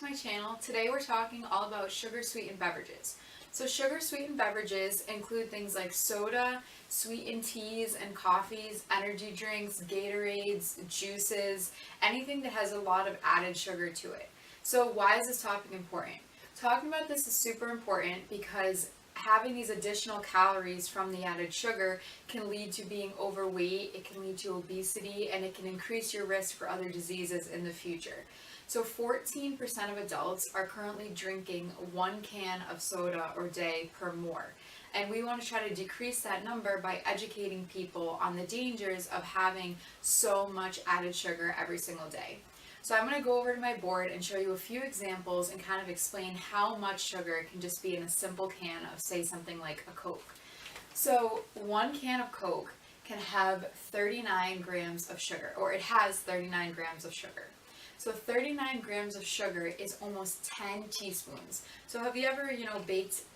my channel. Today we're talking all about sugar sweetened beverages. So sugar sweetened beverages include things like soda, sweetened teas and coffees, energy drinks, Gatorades, juices, anything that has a lot of added sugar to it. So why is this topic important? Talking about this is super important because having these additional calories from the added sugar can lead to being overweight, it can lead to obesity, and it can increase your risk for other diseases in the future. So 14% of adults are currently drinking 1 can of soda or day per more. And we want to try to decrease that number by educating people on the dangers of having so much added sugar every single day. So I'm going to go over to my board and show you a few examples and kind of explain how much sugar can just be in a simple can of, say, something like a Coke. So 1 can of Coke can have 39 grams of sugar, or it has 39 grams of sugar. So 39 grams of sugar is almost 10 teaspoons. So have you ever,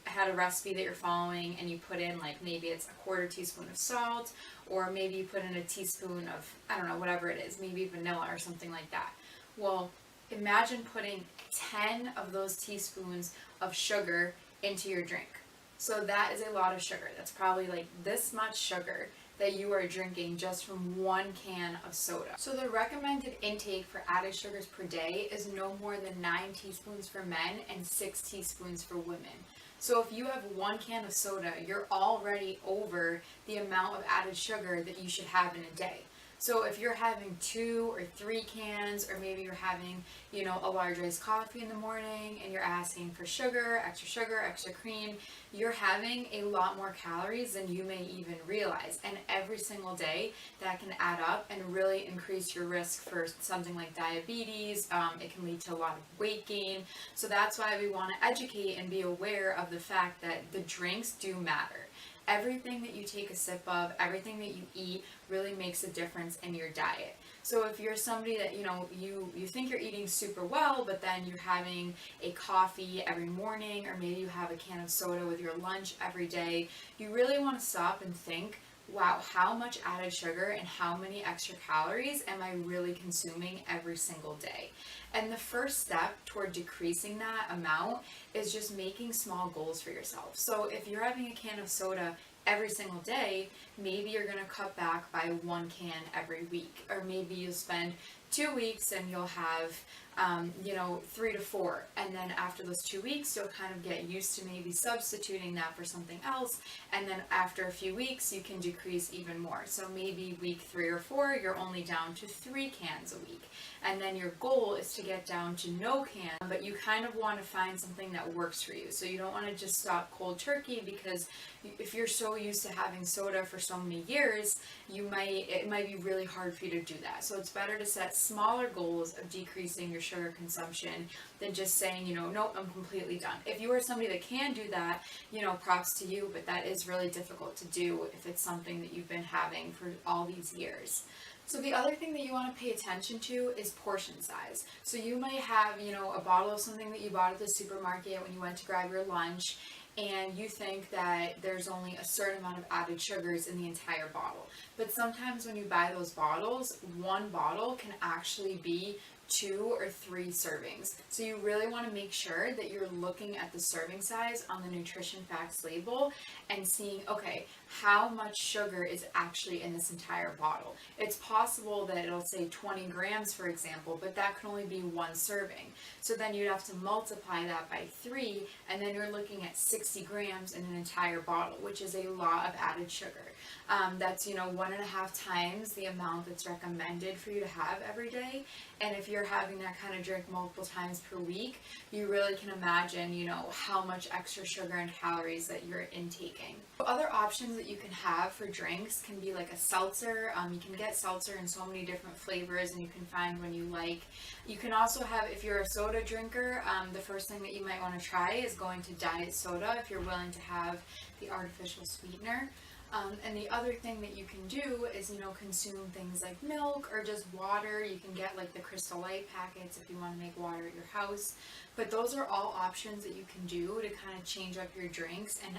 had a recipe that you're following and you put in maybe it's a 1/4 teaspoon of salt, or maybe you put in a teaspoon of, I don't know, whatever it is, maybe vanilla or something like that. Well, imagine putting 10 of those teaspoons of sugar into your drink. So that is a lot of sugar. That's probably like this much sugar that you are drinking just from 1 can of soda. So the recommended intake for added sugars per day is no more than 9 teaspoons for men and 6 teaspoons for women. So if you have 1 can of soda, you're already over the amount of added sugar that you should have in a day. So if you're having 2 or 3 cans, or maybe you're having, a large iced coffee in the morning and you're asking for sugar, extra cream, you're having a lot more calories than you may even realize. And every single day that can add up and really increase your risk for something like diabetes. It can lead to a lot of weight gain. So that's why we want to educate and be aware of the fact that the drinks do matter. Everything that you take a sip of, everything that you eat really makes a difference in your diet. So if you're somebody that, you think you're eating super well, but then you're having a coffee every morning, or maybe you have a can of soda with your lunch every day, you really want to stop and think, wow, how much added sugar and how many extra calories am I really consuming every single day? And the first step toward decreasing that amount is just making small goals for yourself. So if you're having a can of soda every single day, maybe you're going to cut back by 1 can every week. Or maybe you'll spend 2 weeks and you'll have 3 to 4, and then after those 2 weeks you'll kind of get used to maybe substituting that for something else, and then after a few weeks you can decrease even more. So maybe week 3 or 4 you're only down to 3 cans a week, and then your goal is to get down to no cans, but you kind of want to find something that works for you. So you don't want to just stop cold turkey, because if you're so used to having soda for so many years, it might be really hard for you to do that. So it's better to set smaller goals of decreasing your sugar consumption than just saying, nope, I'm completely done. If you are somebody that can do that, props to you, but that is really difficult to do if it's something that you've been having for all these years. So the other thing that you want to pay attention to is portion size. So you might have, a bottle of something that you bought at the supermarket when you went to grab your lunch, and you think that there's only a certain amount of added sugars in the entire bottle. But sometimes when you buy those bottles, 1 bottle can actually be 2 or 3 servings. So you really want to make sure that you're looking at the serving size on the nutrition facts label and seeing, okay, how much sugar is actually in this entire bottle. It's possible that it'll say 20 grams, for example, but that can only be 1 serving. So then you'd have to multiply that by 3, and then you're looking at 60 grams in an entire bottle, which is a lot of added sugar. That's 1.5 times the amount that's recommended for you to have every day. And if you're having that kind of drink multiple times per week, you really can imagine, how much extra sugar and calories that you're intaking. Other options that you can have for drinks can be like a seltzer. You can get seltzer in so many different flavors, and you can find one you like. You can also have, if you're a soda drinker, the first thing that you might want to try is going to diet soda if you're willing to have the artificial sweetener. And the other thing that you can do is, consume things like milk or just water. You can get like the Crystal Light packets if you want to make water at your house. But those are all options that you can do to kind of change up your drinks, and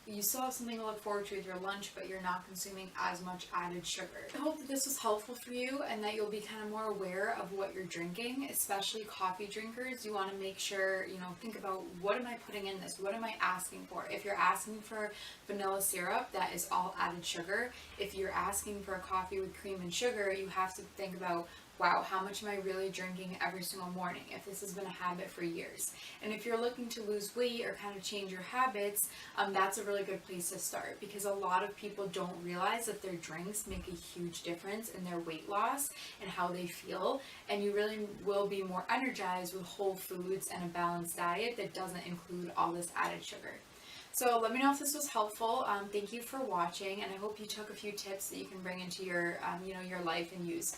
you still have something to look forward to with your lunch, but you're not consuming as much added sugar. I hope that this was helpful for you and that you'll be kind of more aware of what you're drinking, especially coffee drinkers. You want to make sure, think about, what am I putting in this? What am I asking for? If you're asking for vanilla syrup, that is all added sugar. If you're asking for a coffee with cream and sugar, you have to think about, wow, how much am I really drinking every single morning, if this has been a habit for years? And if you're looking to lose weight or kind of change your habits, that's a really good place to start, because a lot of people don't realize that their drinks make a huge difference in their weight loss and how they feel, and you really will be more energized with whole foods and a balanced diet that doesn't include all this added sugar. So let me know if this was helpful. Thank you for watching, and I hope you took a few tips that you can bring into your, your life and use.